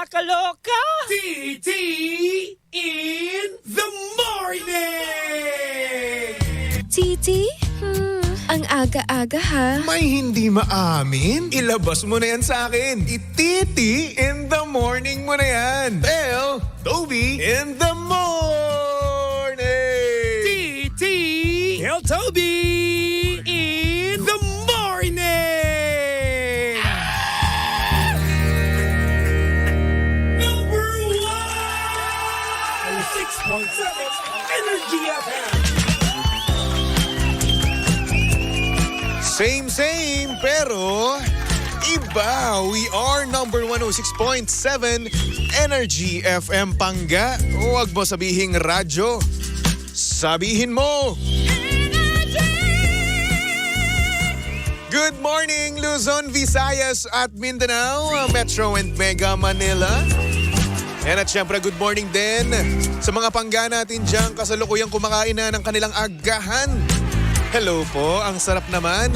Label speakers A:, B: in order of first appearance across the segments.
A: nakakaloka.
B: TT in the morning!
C: Titi? Ang aga-aga ha.
D: May hindi maamin? Ilabas mo na yan sa akin. Ititi in the morning mo na yan. Bell, Toby in the morning!
B: TT El Toby in the morning! Number 1! 6.7 Energy FM!
D: Same, pero iba. We are number 106.7 Energy FM Pangga. Huwag mo sabihing radyo. Sabihin mo. Good morning, Luzon, Visayas at Mindanao, Metro and Mega Manila. And at syempre, good morning din sa mga pangga natin dyan kasalukuyang kumakain na ng kanilang agahan. Hello po, ang sarap naman.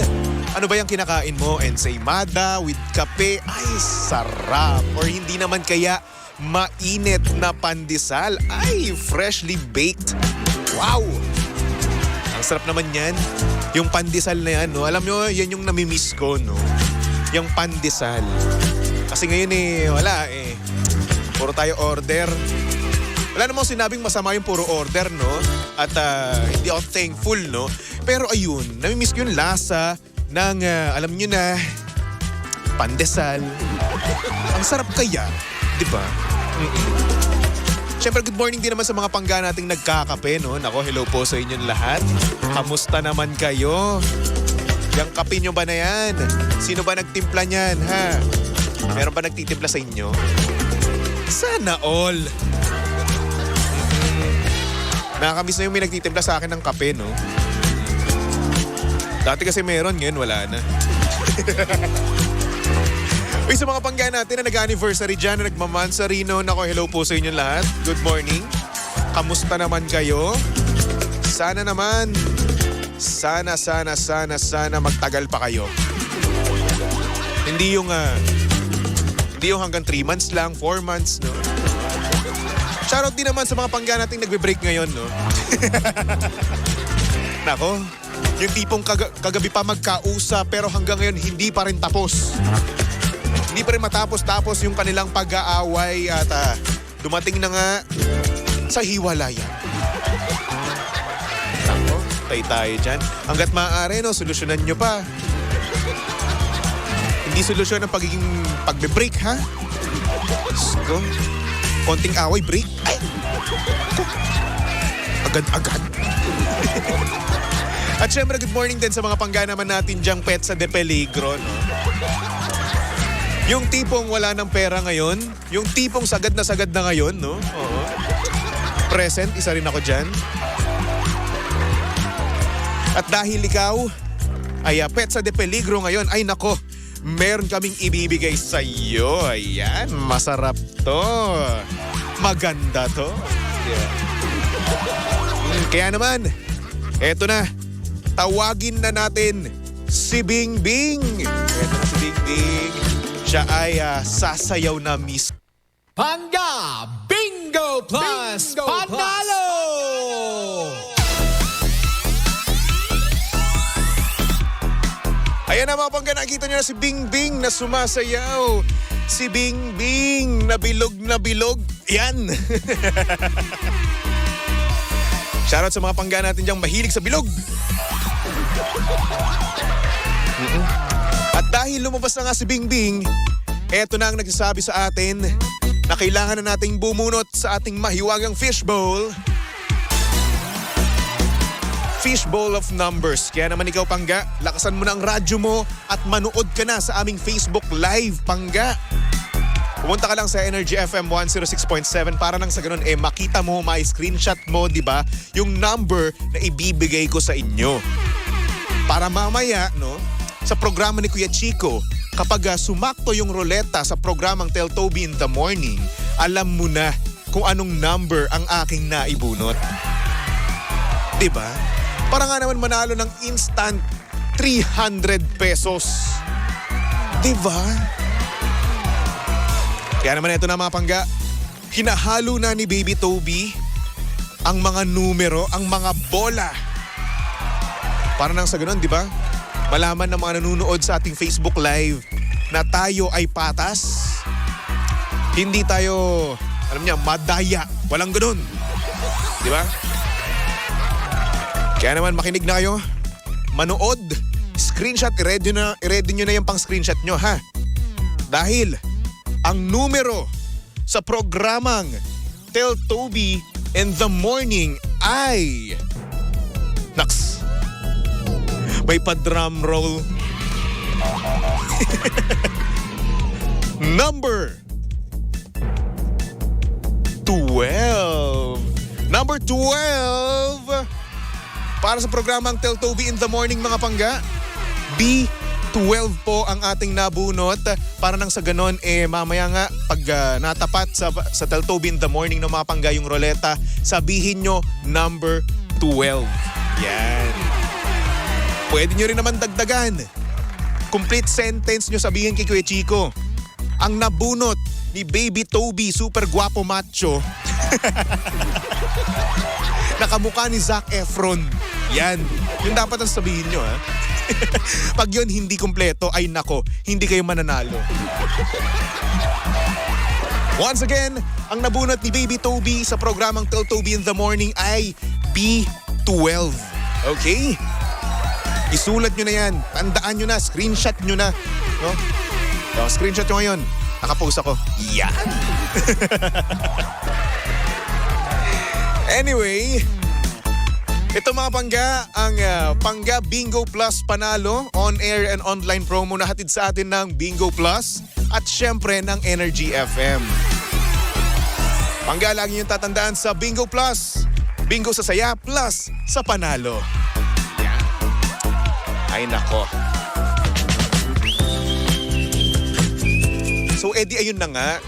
D: Ano ba yung kinakain mo? Ensaymada with kape? Ay, sarap. Or hindi naman kaya mainit na pandesal? Ay, freshly baked. Wow! Ang sarap naman yan. Yung pandesal na yan, no? Alam nyo, yan yung namimiss ko, no? Yung pandesal. Kasi ngayon wala Puro tayo order. Wala namang sinabing masama yung puro order, no? At hindi ako thankful, no? Pero ayun, namimiss ko yung lasa ng, alam nyo na, pandesal. Ang sarap kaya, di ba? Siyempre, good morning din naman sa mga pangga nating nagkakape, no? Nako, hello po sa inyong lahat. Kamusta naman kayo? Yung kape nyo ba na yan? Sino ba nagtimpla niyan, ha? Meron ba nagtitimpla sa inyo? Sana all. Nakakamiss na yung may nagtitimpla sa akin ng kape, no? Dati kasi meron, ngayon wala na. Uy, sa mga pangga natin na nag-anniversary dyan, na nagmamansarino, nako, hello po sa inyong lahat. Good morning. Kamusta naman kayo? Sana naman, sana magtagal pa kayo. Hindi yung hanggang 3 months lang, 4 months, no? Shoutout din naman sa mga pangga nating nagbe-break ngayon, no? Nako, yung tipong kagabi pa magkausap pero hanggang ngayon hindi pa rin tapos. Hindi pa rin matapos-tapos yung kanilang pag-aaway at dumating na nga sa hiwalayan. Nako, tayo dyan. Hanggat maaari, no, solusyonan nyo pa. Hindi solusyon ang pagbe-break, ha? Go. Konting away, break. Ay! Agad-agad. At syempre, good morning din sa mga pangga naman natin dyang Petsa de Peligro, no? Yung tipong wala ng pera ngayon, yung tipong sagad na ngayon, no? Oo. Present, isa rin ako dyan. At dahil ikaw ay Petsa de Peligro ngayon, ay nako, meron kaming ibibigay sa iyo. Ayan, masarap to. Maganda to. Yeah. Kaya naman, eto na. Tawagin na natin si Bingbing. Eto na si Bingbing. Siya ay sasayaw na miss.
B: Pangga Bingo Plus Panalo!
D: Ayan na mga pangga, nakita niyo na si Bingbing na sumasayaw. Si Bingbing na bilog. Yan. Shoutout sa mga pangga natin diyang mahilig sa bilog. At dahil lumabas na nga si Bingbing, eto na ang nagsasabi sa atin na kailangan na nating bumunot sa ating mahiwagang fishbowl. Fishbowl of numbers. Kaya naman ikaw, pangga, lakasan mo na ang radyo mo at manood ka na sa aming Facebook Live, pangga. Pumunta ka lang sa Energy FM 106.7 para nang sa ganun makita mo, ma-screenshot mo, di ba, yung number na ibibigay ko sa inyo. Para mamaya, no, sa programa ni Kuya Chico, kapag sumakto yung ruleta sa programang Tell Toby in the Morning, alam mo na kung anong number ang aking naibunot. Diba? Para nga naman manalo ng instant 300 pesos. Diba? Kaya naman ito na mga pangga, hinahalo na ni Baby Toby ang mga numero, ang mga bola. Para nang sa ganun, di ba? Malaman ng mga nanonood sa ating Facebook Live na tayo ay patas. Hindi tayo, alam niya, madaya. Walang ganun. Di ba? Kaya naman makinig na kayo. Manood. Screenshot. I-ready nyo na yung pang screenshot nyo, ha? Dahil ang numero sa programang Tell Toby in the Morning ay... Naks. May pa-drum roll. Number 12. Number 12. Para sa programang Tell Toby in the Morning mga pangga, B12 po ang ating nabunot. Para nang sa ganon, mamaya nga pag natapat sa Tell Toby in the Morning ng mga pangga yung roleta, sabihin nyo number 12. Yan. Pwede nyo rin naman dagdagan. Complete sentence nyo sabihin kay Kuya Chico. Ang nabunot ni Baby Toby, super guwapo macho. Nakamukha ni Zac Efron. Yan. Yung dapat ang sabihin nyo, ha? Pag yun hindi kumpleto, ay nako, hindi kayo mananalo. Once again, ang nabunot ni Baby Toby sa programang Tell Toby in the Morning ay B12. Okay? Isulat nyo na yan. Tandaan nyo na. Screenshot nyo na. No? So, screenshot nyo ngayon. Nakapost ako. Yan. Anyway, ito mga pangga, ang Pangga Bingo Plus Panalo on-air and online promo na hatid sa atin ng Bingo Plus at syempre ng Energy FM. Pangga, lagi yung tatandaan sa Bingo Plus. Bingo sa saya plus sa panalo. Yan. Ay nako. So Eddie, ayun na nga.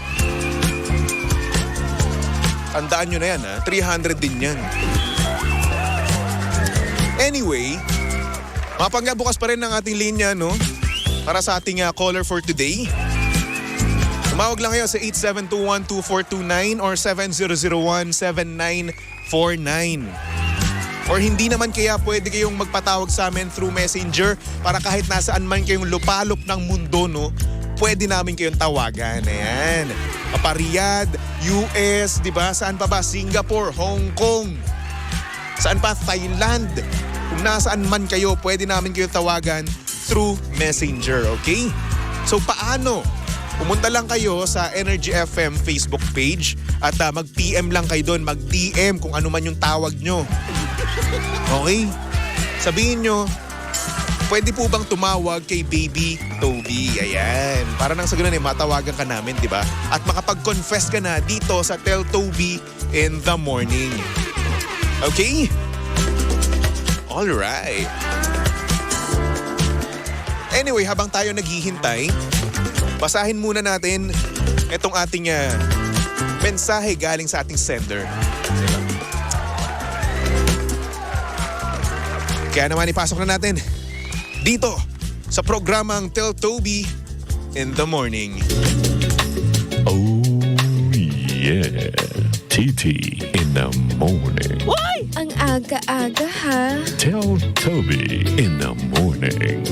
D: Tandaan nyo na yan, ha? 300 din yan. Anyway, mga pangga, bukas pa rin ang ating linya, no? Para sa ating caller for today. Tumawag lang kayo sa 8721-2429 or 7001-7949. Or hindi naman kaya pwede kayong magpatawag sa amin through Messenger para kahit nasaan man kayong lupalop ng mundo, no? Pwede namin kayong tawagan. Ayan. Riyadh, US, di ba? Saan pa ba? Singapore, Hong Kong. Saan pa? Thailand. Kung nasaan man kayo, pwede namin kayong tawagan through Messenger, okay? So paano? Pumunta lang kayo sa Energy FM Facebook page at mag-PM lang kayo doon, mag-DM kung ano man yung tawag nyo. Okay? Sabihin nyo, pwede po bang tumawag kay Baby Toby? Ayan. Para nang sa ganun matawagan ka namin, di ba? At makapag-confess ka na dito sa Tell Toby in the Morning. Okay? Alright. Anyway, habang tayo naghihintay, basahin muna natin itong ating mensahe galing sa ating sender. Diba? Kaya naman ipasok na natin dito sa programang Tell Toby in the Morning.
A: Oh yeah, TT in the morning.
C: Ang aga-aga ha.
A: Tell Toby in the morning.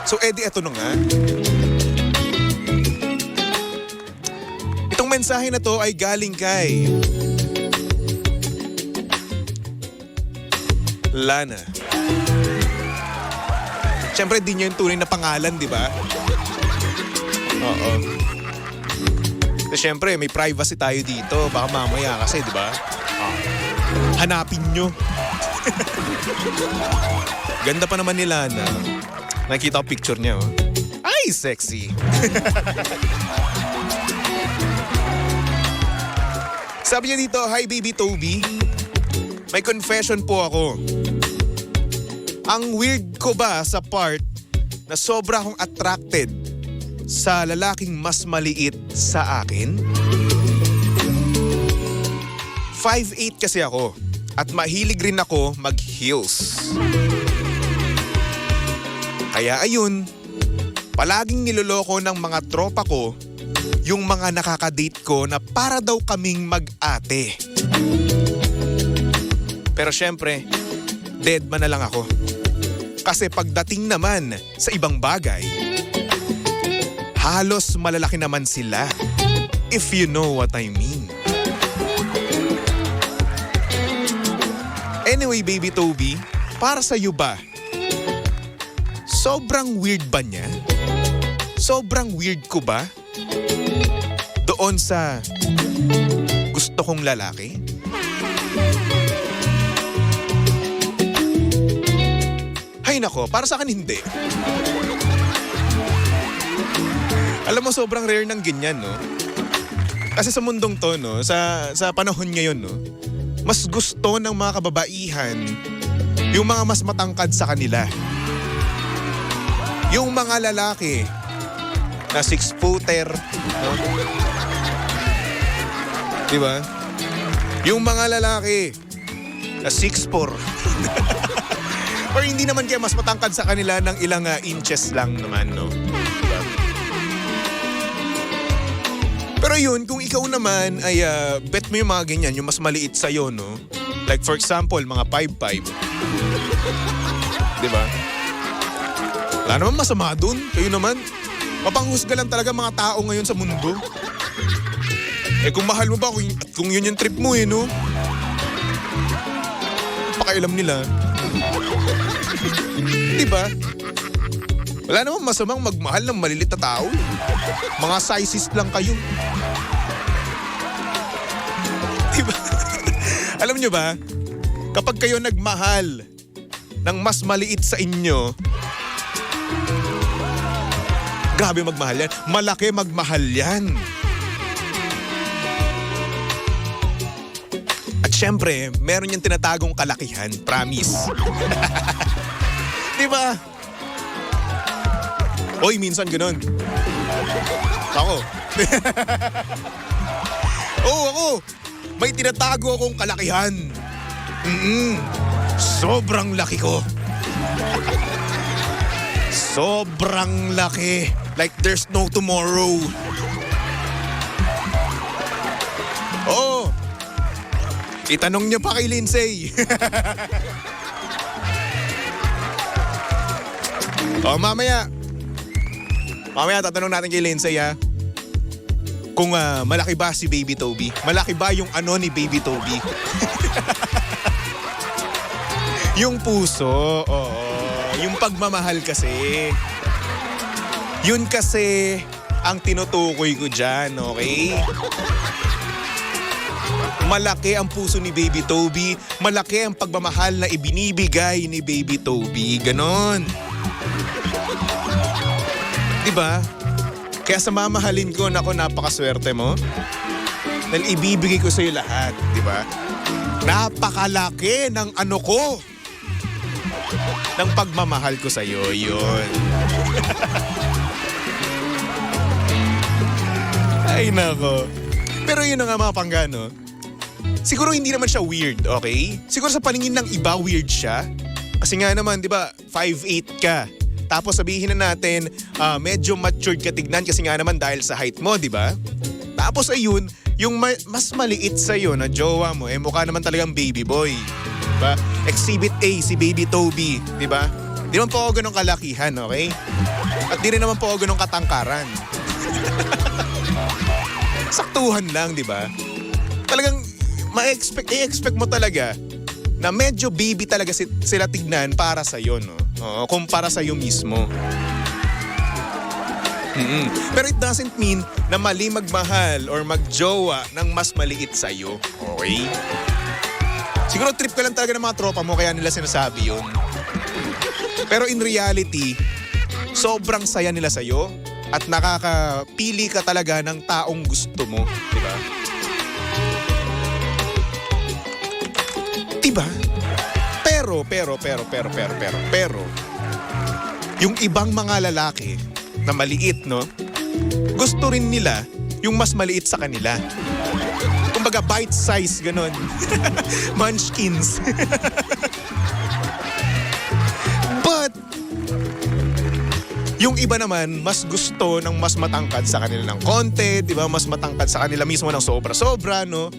D: So Eddie, eto na nga. Itong mensahe na to ay galing kay Lana. Siyempre, di niya yung tunay na pangalan, di ba? Oo. Siyempre, may privacy tayo dito. Baka mamaya kasi, di ba? Hanapin nyo. Ganda pa naman ni Lana. Nakita ko picture niya, oh. Ay, sexy. Sabi niya dito, "Hi, Baby Toby. May confession po ako. Ang weird ko ba sa part na sobra akong attracted sa lalaking mas maliit sa akin? 5'8" kasi ako at mahilig rin ako mag-heels. Kaya ayun, Palaging niloloko ng mga tropa ko yung mga nakakadate ko na para daw kaming mag-ate. Pero syempre, dead man na lang ako. Kasi pagdating naman sa ibang bagay, halos malalaki naman sila. If you know what I mean. Anyway, Baby Toby, para sa'yo ba? Sobrang weird ba niya? Sobrang weird ko ba? Doon sa gusto kong lalaki? Hay nako, para sa akin hindi. Alam mo, sobrang rare ng ganyan, no? Kasi sa mundong to, no? Sa panahon ngayon, no? Mas gusto ng mga kababaihan yung mga mas matangkad sa kanila. Yung mga lalaki na 6-footer, no? Diba? Yung mga lalaki na 6'4". Or hindi naman kaya mas matangkad sa kanila ng ilang inches lang naman, no? Diba? Pero yun, kung ikaw naman ay bet mo yung mga ganyan, yung mas maliit sa'yo, no? Like for example, mga 5'5". Diba? Wala naman masama dun. Kayo naman, mapanghusga lang talaga mga tao ngayon sa mundo. Eh kung mahal mo ba, kung yun yung trip mo eh, no? Pakailam nila. Diba? Wala namang masamang magmahal ng malilit na tao. Mga sizes lang kayo. Diba? Alam nyo ba, kapag kayo nagmahal ng mas maliit sa inyo, grabe magmahal yan. Malaki magmahal yan. At syempre, meron yung tinatagong kalakihan. Promise. Diba? Oy, minsan ganun. Ako. Oo, ako. May tinatago akong kalakihan. Sobrang laki ko. Sobrang laki. Like there's no tomorrow. Oh. Itanong niyo pa kay Lindsay. Oh, mamaya tatanong natin kay Lindsay, ha? Kung malaki ba si Baby Toby? Malaki ba yung ano ni Baby Toby? Yung puso, oo. Yung pagmamahal kasi. Yun kasi ang tinutukoy ko dyan, okay? Malaki ang puso ni Baby Toby. Malaki ang pagmamahal na ibinibigay ni Baby Toby. Ganon. Diba? Kaya sa mamahalin ko, naku, napakaswerte mo. Dahil ibibigay ko sa'yo lahat, diba? Napakalaki ng ano ko. Ng pagmamahal ko sa'yo, yun. Ay, nako. Pero yun na nga mga panggano. Siguro hindi naman siya weird, okay? Siguro sa paningin ng iba, weird siya. Kasi nga naman, di ba, 5'8" ka. Tapos sabihin na natin, medyo matured ka tignan kasi nga naman dahil sa height mo, di ba? Tapos ayun, yung mas maliit sa'yo na jowa mo, mukha naman talagang baby boy. Diba? Exhibit A, si Baby Toby, di ba? Di naman po ako ganong kalakihan, okay? At di rin naman po ako ganong katangkaran. Saktuhan lang, di ba? Talagang i-expect mo talaga na medyo baby talaga sila tignan para sa'yo, no? Oo, kumpara sa'yo mismo. Pero it doesn't mean na mali magmahal or magjowa ng mas maliit sa'yo. Okay? Siguro trip ka lang talaga ng mga tropa mo kaya nila sinasabi yun. Pero in reality, sobrang saya nila sa'yo at nakakapili ka talaga ng taong gusto mo. Diba? Diba? Pero, yung ibang mga lalaki na maliit, no? Gusto rin nila yung mas maliit sa kanila. Kumbaga bite size, ganon. Munchkins. But, Yung iba naman, mas gusto ng mas matangkad sa kanila ng konti, di ba? Mas matangkad sa kanila mismo ng sobra-sobra, no?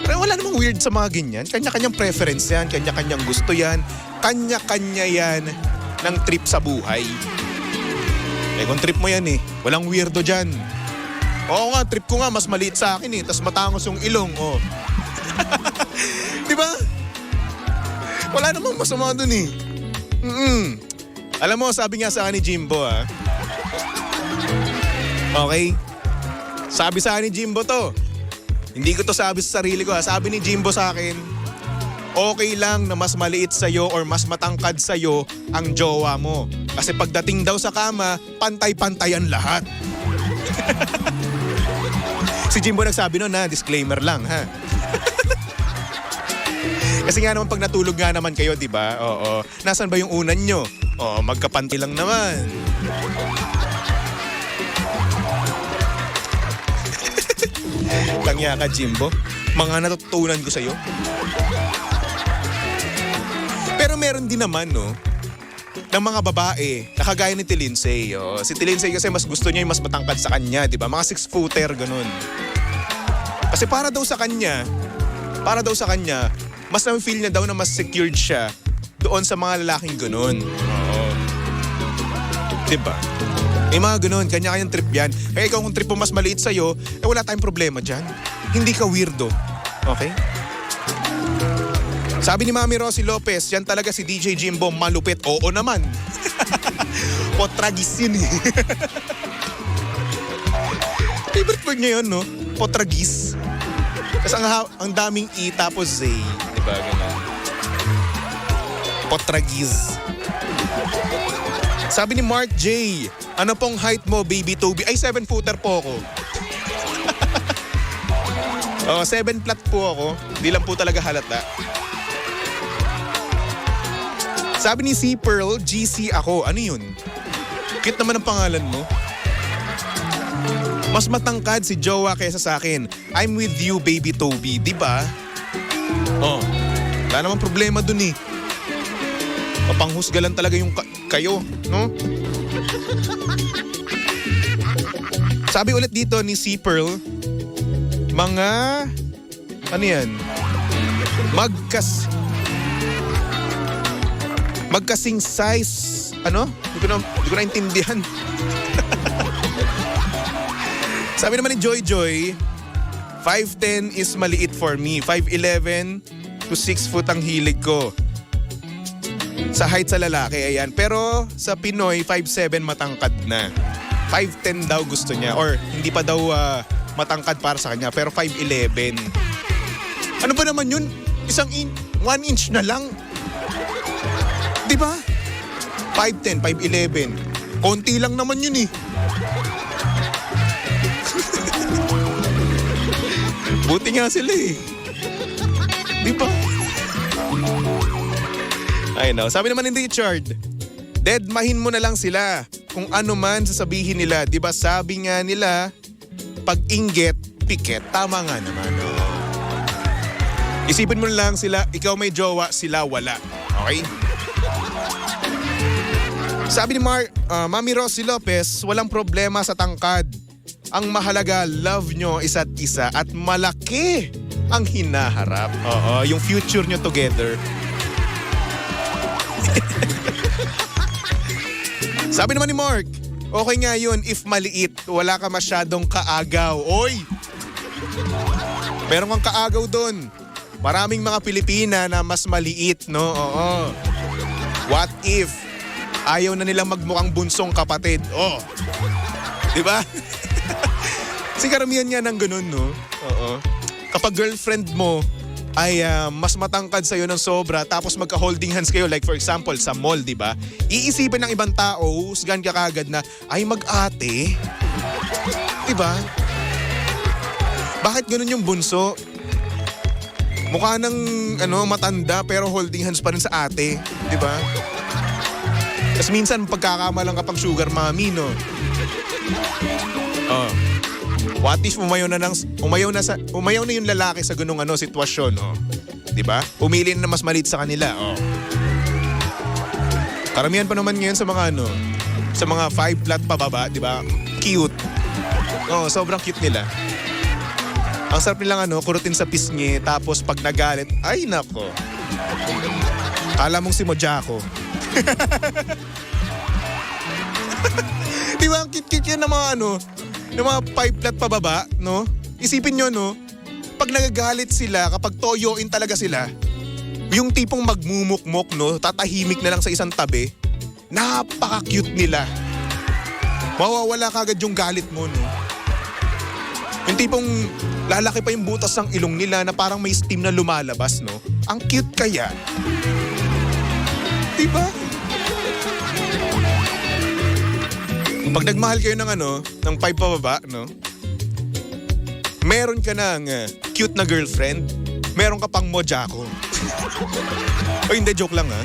D: Pero wala namang weird sa mga ganyan. Kanya-kanyang preference yan, kanya-kanyang gusto yan, kanya-kanya yan ng trip sa buhay. Eh kung trip mo yan eh, walang weirdo dyan. Oo nga, trip ko nga, mas maliit sa akin eh, tas matangos yung ilong, oh. Di ba? Wala namang masama dun eh. Alam mo, sabi nga sa akin ni Jimbo Okay? Sabi sa akin ni Jimbo to. Hindi ko to sabi sa sarili ko Sabi ni Jimbo sa akin, okay lang na mas maliit sa'yo or mas matangkad sa'yo ang jowa mo. Kasi pagdating daw sa kama, pantay-pantayan lahat. Si Jimbo nagsabi nun disclaimer lang ha. Kasi nga naman pag natulog nga naman kayo, di ba? Oo. Nasaan ba yung unan nyo? Magkapanti lang naman. Tangya ka, Jimbo. Mga natutunan ko sa'yo. Pero meron din naman, no? Ng mga babae, nakagaya ni Tilinsay. Si Tilinsay kasi mas gusto niya yung mas matangkad sa kanya, di ba? Mga 6-footer, ganun. Kasi para daw sa kanya, mas na-feel niya daw na mas secured siya doon sa mga lalaking ganun. Oo. Diba? May mga ganun, kanya-kanyang trip yan. Kaya ikaw kung trip mo mas maliit sa'yo, wala tayong problema dyan. Hindi ka weirdo. Okay? Sabi ni Mami Rosie Lopez, yan talaga si DJ Jimbo, malupit. Oo naman. Potragis yun eh. Favorite word niya yun, no? Potragis. Kasi ang daming E tapos Z. Diba, gano'n? Potragis. Sabi ni Mark J, ano pong height mo, baby Toby? Ay, 7-footer po ako. 7 flat po ako. Di lang po talaga halata. Sabi ni C. Pearl, GC ako. Ano yun? Cute naman ang pangalan mo. Mas matangkad si jowa kaysa sa akin. I'm with you, baby Toby. Di ba? Wala namang problema dun eh. Mapanghusga lang talaga yung kayo, no? Sabi ulit dito ni C. Pearl, mga, ano yan? Magkasing size, ano? Hindi ko na intindihan. Sabi naman ni Joy Joy, 5'10 is maliit for me. 5'11 to 6 foot ang hilig ko. Sa height sa lalaki, ayan. Pero sa Pinoy, 5'7 matangkad na. 5'10 daw gusto niya. Or hindi pa daw matangkad para sa kanya. Pero 5'11. Ano ba naman yun? 1 inch na lang. Di ba? 5'10, 5'11. Konti lang naman yun eh. Buti nga sila eh. Di ba? I know. Sabi naman ni Richard, deadmahin mo na lang sila. Kung ano man sasabihin nila. Di ba sabi nga nila, pag inggit, piket. Tama nga naman. Oh. Isipin mo na lang sila, ikaw may jowa, sila wala. Okay? Sabi ni Mami Rosie Lopez, walang problema sa tangkad. Ang mahalaga, love nyo isa't isa at malaki ang hinaharap. Oo, yung future nyo together. Sabi naman ni Mark, okay nga yun if maliit, wala ka masyadong kaagaw. Oy! Meron kang kaagaw doon. Maraming mga Pilipina na mas maliit, no? Oo. What if ayaw na nilang magmukhang bunsong kapatid? Oh. Diba? Kasi karamihan nga ng ganun, no? Oo. Kapag girlfriend mo ay mas matangkad sa'yo ng sobra tapos magka-holding hands kayo, like for example sa mall, di ba? Iisipin ng ibang tao, husgan ka kagad na, ay mag-ate. Di ba? Bakit ganun yung bunso? Mukha ng matanda pero holding hands pa rin sa ate. Di ba? Tapos minsan pagkakamalang kapag sugar mommy, no? What if umayaw na yung lalaki sa ganung sitwasyon, oh. 'Di ba? Pumili na mas maliit sa kanila, oh. Karamihan pa naman ngayon sa mga sa mga 5 flat pababa, di ba? Cute. Oo, sobrang cute nila. Ang sarap nilang kurutin sa pisngi, tapos pag nagalit, ay nako. Kala mong si Mojako. Di ba ang cute-cute yan ng mga ng mga 5 flat pababa, no? Isipin nyo, no? Pag nagagalit sila, kapag toyoin talaga sila, yung tipong magmumukmok, no? Tatahimik na lang sa isang tabi, napaka-cute nila. Mawawala kagad yung galit mo, no? Yung tipong lalaki pa yung butas ng ilong nila na parang may steam na lumalabas, no? Ang cute kaya. Diba? Pag nagmahal kayo ng 5 pababa, no? Meron ka ng cute na girlfriend, meron ka pang Mojako. O hindi, joke lang ha.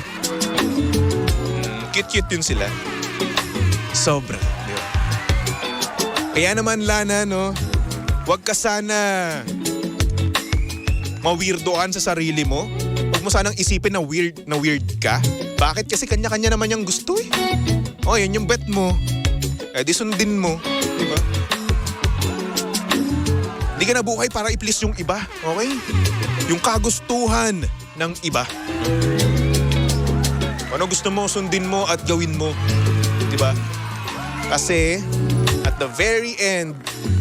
D: Cute-cute yun sila. Sobra, di ba? Kaya naman Lana, no? Huwag ka sana ma-weirdoan sa sarili mo. Huwag mo sanang isipin na weird ka. Bakit? Kasi kanya-kanya naman yung gusto eh. O, yan yung bet mo. Eh di sundin mo, di ba? Hindi ka nabuhay para i-please yung iba, okay? Yung kagustuhan ng iba. Ano gusto mo, sundin mo at gawin mo, di ba? Kasi at the very end,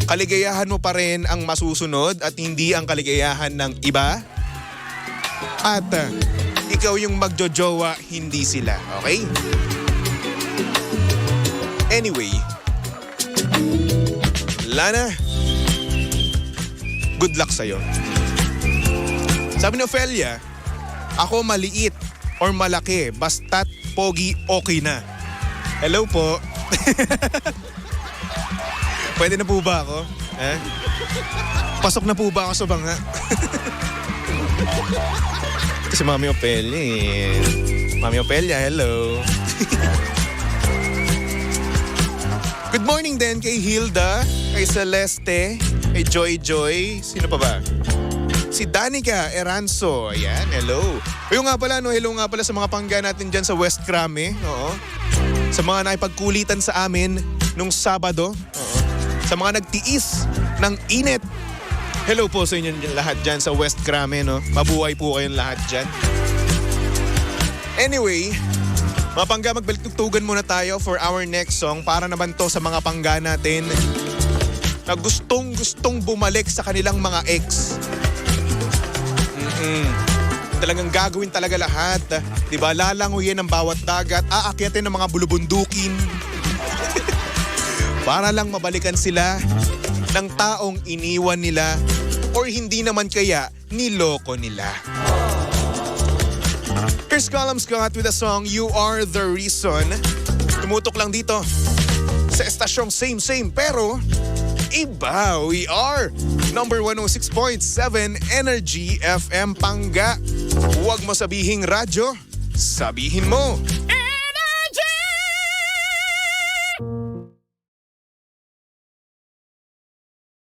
D: kaligayahan mo pa rin ang masusunod at hindi ang kaligayahan ng iba. At ikaw yung magjojowa, hindi sila, okay? Anyway, Lana, good luck sa'yo. Sabi ni Ophelia, ako maliit or malaki, basta't pogi okay na. Hello po. Pwede na po ba ako? Pasok na po ba ako sa banga? Kasi Mami Ophelia eh. Mami Ophelia, hello. Good morning din kay Hilda, kay Celeste, kay Joy. Sino pa ba? Si Danica Eranzo. Ayan, hello. Hello nga pala sa mga pangga natin dyan sa West Krame. Oo. Sa mga nakipagkulitan sa amin nung Sabado. Oo. Sa mga nagtiis ng init. Hello po sa inyo lahat dyan sa West Krame, no? Mabuhay po kayong lahat dyan. Anyway, mga pangga, magbaliktugtugan muna tayo for our next song para naman to sa mga pangga natin na gustong bumalik sa kanilang mga ex. Talagang gagawin talaga lahat. Diba? Lalanguyin ang bawat dagat, aakyatin ng mga bulubundukin para lang mabalikan sila ng taong iniwan nila or hindi naman kaya niloko nila. Here's Column Scott with the song You Are The Reason. Tumutok lang dito sa estasyong same pero iba. We are number 106.7 Energy FM Pangga. Huwag mo sabihing radyo, sabihin mo.